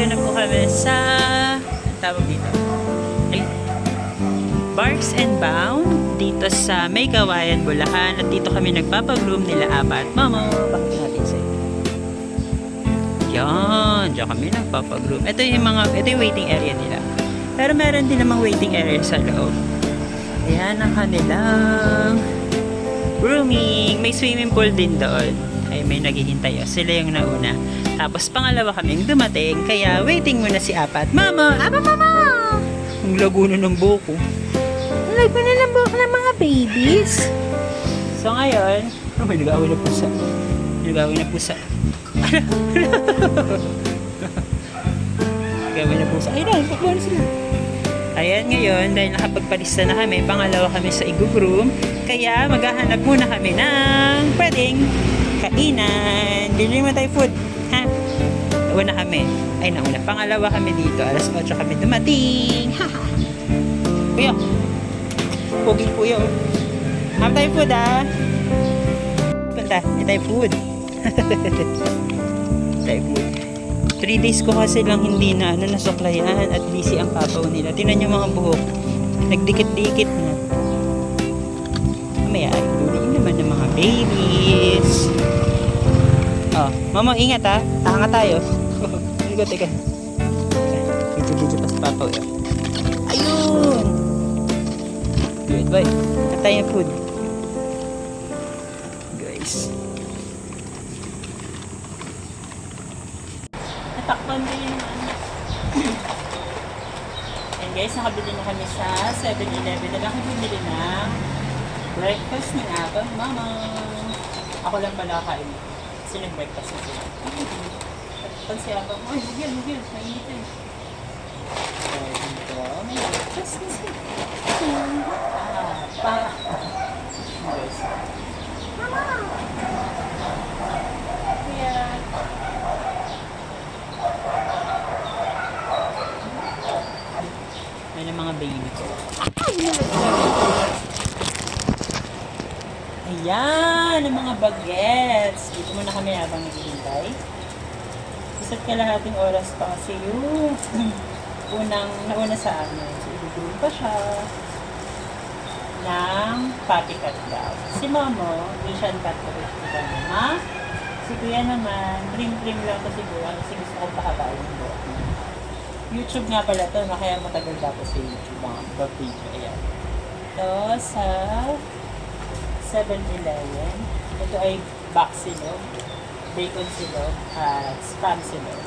nandito na po kami sa tawag dito ay Barks and Bound dito sa May Kawayan, Bulacan. At dito kami nagpapag-groom nila Apa at Mama. Bakit natin sa'yo? Yan, diyan kami nagpapag-groom. Ito yung waiting area nila. Pero meron din namang waiting area sa loob. Ayan ang kanilang grooming. May swimming pool din doon. Ay, may naghihintay. Sila yung nauna. Tapos pangalawa kaming dumating. Kaya waiting muna si Apa at Mama. Apa, Mama! Ang laguno ng buko. Ang laguno ng buko ng mga babies. So ngayon, oh, may nag-away na pusa. Nag-away na pusa. Nag-away na pusa. Ay na, takbo na sila. Ayan ngayon, dahil nakapagpalista na kami, pangalawa kami sa i-groom. Kaya maghahanap muna kami ng pwedeng kainan. Bili mo tayo food. Ha? Una kami. Ay, nauna. Pangalawa kami dito. Alas 8 kami dumating. Haha. Kuya. Pogi kuya. Have tayo food, ha? Punta. May tayo food. Tayo food. 3 days ko kasi lang hindi na nasuklayan at busy ang papaw nila. Tingnan yung mga buhok. Nagdikit-dikit na. Mamaya ay duliin naman ng mga babies. Oh, Mama, ingat ha. Tanga tayo. Hindi ko, teka. Video pa sa papaw. Ayun! Good, boy. At tayo food. Guys. Natakpan din yung and guys, nakabili na kami sa 7-Eleven. Na lang kami bumili ng breakfast ng Apa, Mama. Ako lang pala kain. Kasi nag-breakfast na sila. Pag si Apa, ay, hugil, mainit eh. So, dito, may breakfast na sila. Para. Guys. Mama! Kuya. May na mga baby ko. Ayan, ang mga bagets. Dito muna kami habang naghihintay. Isa't kalahating oras pa kasi yung nauna sa amin. So, ibigay pa siya ng puppy cut daw. Si Momo, Asian cut ko rin ito naman. Si Kuya naman, trim lang to siguro kasi gusto kong pahabain yung buhok. YouTube nga pala to, kaya matagal dapat sa YouTube ang video. Ayan. Ito sa 7-Eleven. Ito ay back silog, bacon silog, at spam silog.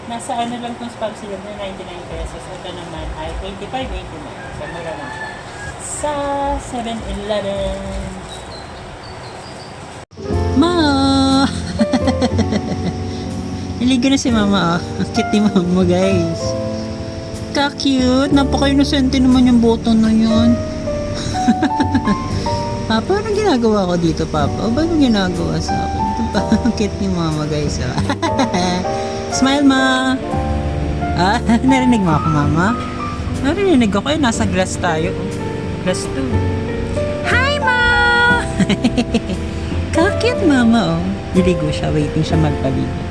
Nasa ano lang itong spam silog na 99 pesos. Ito naman ay 85-89. So, mura lang siya. Sa 7-Eleven. Ma! Niligo na si Mama, oh. Ang cute ni Mama, guys. Ka-cute. Napaka-inosente naman yung button na yun. Papa, anong ginagawa ko dito, Papa? O ba anong ginagawa sa akin? Ito pa, ang cute ni Mama, guys, oh. Smile, Ma! Ah, narinig mo ako, Mama? Narinig ako, eh, nasa glass tayo. Glass 2. Hi, Ma! Ka-cute, Mama, oh. Niligo siya, waiting siya magpaligo.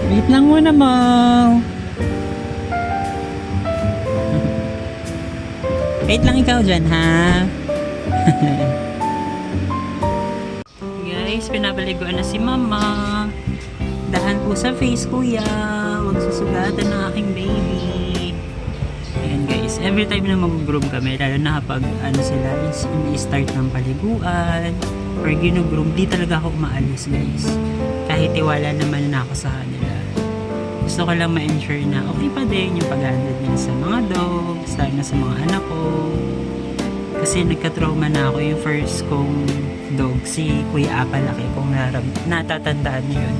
Wait lang muna, Mom. Wait lang ikaw dyan, ha? Guys, pinabaliguan na si Mama. Dahan po sa face, Kuya. Huwag susugatan ng aking baby. Ayan, guys. Every time na mag-groom kami, lalo na kapag sila i-start ng paliguan or ginugroom, di talaga ako umaalis, guys. Kahit tiwala naman na ako sa kanila. Gusto ko lang ma-ensure na okay pa din yung pag-handle nila sa mga dogs, lalo na sa mga anak ko. Kasi nagka-trauma na ako yung first kong dog, si Kuya Apa laki, kung natatandaan niyo yun.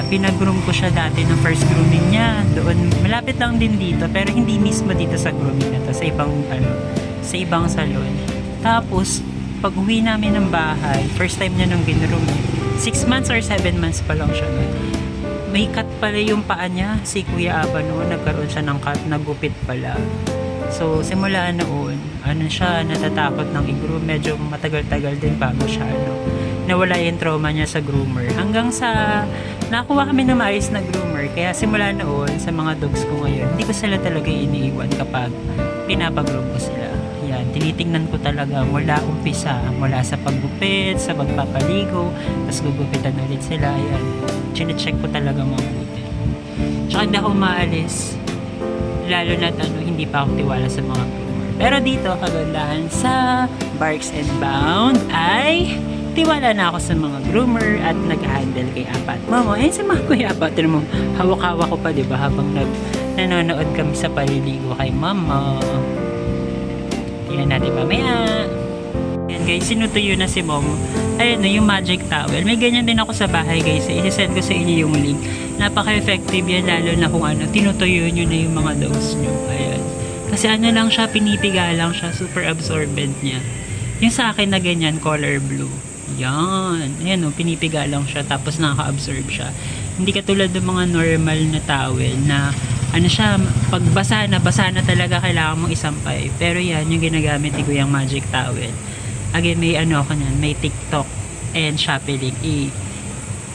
Pinag-groom ko siya dati ng first grooming niya. Doon, malapit lang din dito, pero hindi mismo dito sa grooming na to, sa ibang salon. Tapos, pag uwi namin ng bahay, first time niya nung ginroom, 6 months or 7 months pa lang siya nun. May cut pala yung paa niya, si Kuya Apa noon, nagkaroon siya ng cut, nagupit pala. So, simula noon, siya, natatakot ng i-groom. Medyo matagal-tagal din bago siya, nawala yung trauma niya sa groomer. Hanggang sa Nakakuha kami ng maayos na groomer. Kaya simula noon sa mga dogs ko ngayon, hindi ko sila talaga iniiwan kapag pinapagroom ko sila. Yan, tinitingnan ko talaga mula umpisa, mula sa paggupit, sa pagpapaligo, tapos gugupitan ulit sila. Yan, chine-check ko talaga mabuti. Tsaka hindi ako maalis, lalo na hindi pa ako tiwala sa mga groomer. Pero dito, kagandahan sa Barks and Bound ay tiwala na ako sa mga groomer at nag-handle kay Apat. Mamo, sa mga kuya Apat, tinan mo, hawak-hawak ko pa, diba, habang nanonood kami sa paliligo kay Mama. Tingnan natin mamaya. Ayan guys, sinutuyo na si Momo. Ayun no, yung magic towel. May ganyan din ako sa bahay guys. I-send ko sa inyo yung link. Napaka-effective yan, lalo na kung tinutuyo nyo na yung mga dogs nyo. Ayan. Kasi lang siya, pinipiga lang siya. Super absorbent niya. Yung sa akin na ganyan, color blue. Yan. Ayan no, pinipiga lang siya. Tapos nakaka-absorb siya. Hindi katulad ng mga normal na towel na siya, pag basa na talaga kailangan mong isampay. Pero yan, yung ginagamit ni Kuyang Magic Towel. Again, may ako nan, may TikTok and Shopee link.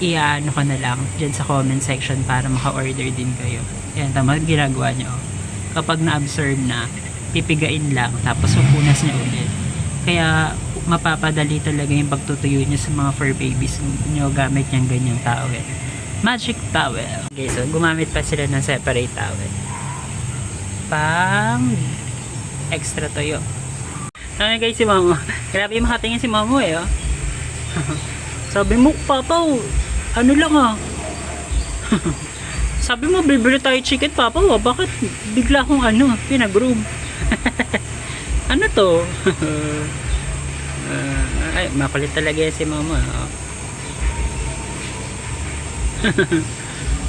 I-ano ko na lang dyan sa comment section para maka-order din kayo. Yan, tama ginagawa nyo. Kapag na-absorb na, pipigain lang, tapos pupunas niya ulit. Kaya, mapapadali talaga yung pagtutuyo niya sa mga fur babies nyo gamit niyang ganyang towel. Magic towel. Okay, so gumamit pa sila ng separate towel. Pang extra toyo. Ano guys si Mama? Grabe yung makatingin si Mama eh. Oh. Sabi mo, Papa, ano lang Sabi mo, bibili tayo chicken, Papa. Bakit bigla akong pinag-groom? Ano to? Ay, makulit talaga yan si Mama. Oh.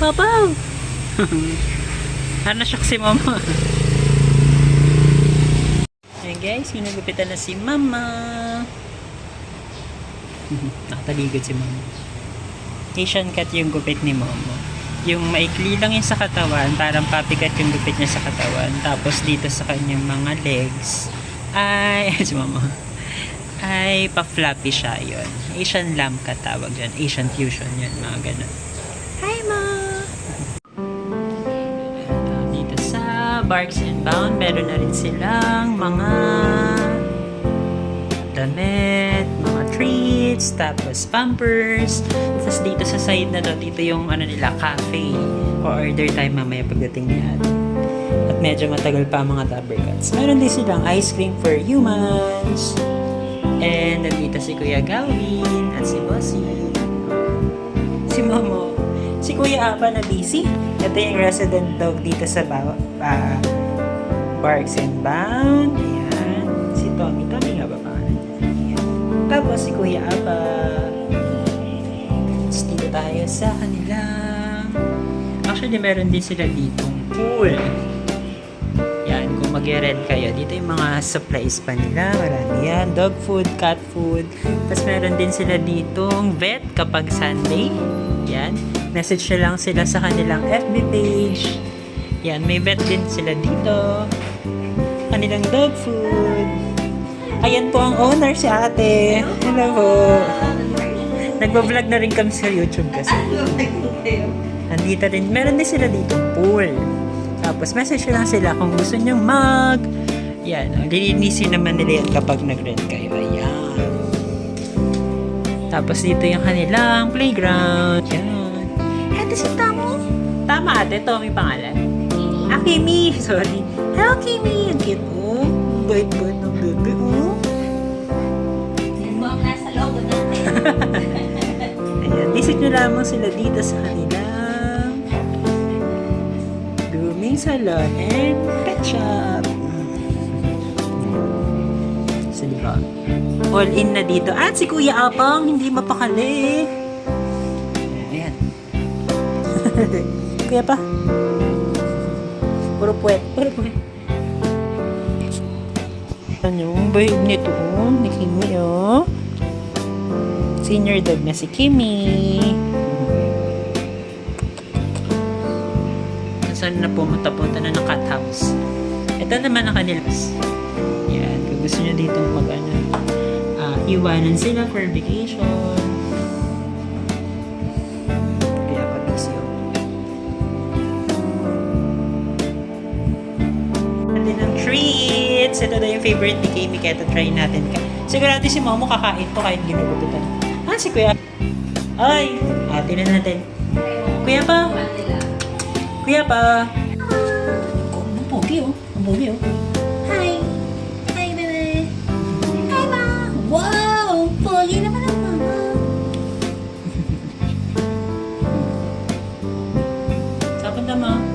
Papa! Shock si Mama. Ayan guys, ginugupitan na si Mama. Nakataligod si Mama. Asian cut yung gupit ni Mama. Yung maikli lang yung sa katawan, parang papikat yung gupit niya sa katawan. Tapos dito sa kanyang mga legs, ay, si Mama, ay pa-fluffy siya yun. Asian lamb cut tawag dyan. Asian fusion yun, mga ganun. Hi, Ma! Dito sa Barks and Bound, meron na rin silang mga damit, mga treats, tapos pampers. Tapos dito sa side na to, dito yung nila, cafe. O-order tayo mamaya pagdating ni Ate. At medyo matagal pa mga rubber cuts. Meron din silang ice cream for humans. And nandito si Kuya Gawin at si Bossy. Si Momo. Si Kuya Apa na busy. Ito yung resident dog dito sa Barks and Bound. Ayan. Si Tommy. Tommy nga ba pangalan niya? Ayan. Tapos si Kuya Apa. Tapos dito tayo sa kanila. Actually, meron din sila ditong pool. Yan, kung mag-rent kayo. Dito yung mga supplies pa nila. Marami yan. Dog food, cat food. Tapos meron din sila ditong vet kapag Sunday. Yan. Message na lang sila sa kanilang FB page. Yan, may vet din sila dito. Kanilang dog food. Ayan po ang owner, si Ate. Hello po. Nagbablog na rin kami sa YouTube kasi. Nandito rin. Meron din sila ditong pool. Tapos message lang sila kung gusto nyo yan, lilinisin naman nila yan kapag nag-rent kayo. Ayan. Tapos dito yung kanilang playground. Yan. Ito si Tamo. Tama ate, Tommy pangalan. Kimi. Sorry. Hello Kimi. Ang cute oh. Bait-bait ng bebe oh. Yung mga nasa logo natin. Ayan, visit nyo lamang sila dito sa kanilang grooming salon and pet shop. So, diba? All in na dito. At si Kuya Apang, hindi mapakali. Ayan. Kuya pa. Puro puwet. Puro puwet. Ano yung bahig nito? Ni Kimi, oh. Senior dog na si Kimi. Saan na pumunta-punta na ng cat house. Ito naman ang kanilas. Yan. Kung gusto nyo dito iwanan sila for vacation. Kaya pag Tapos ito daw yung favorite ni Kami, kaya ito try natin. Sigurado si Momo kakain to kahit ginugupitan. Si Kuya. Ay! Tingnan natin. Kuya pa! Kuya pa! Ang pogi oh. Ang pogi oh. Hi! Hi, bebe! Hi, ma! Wow! Pogi naman ang mama! Saan punta, Ma?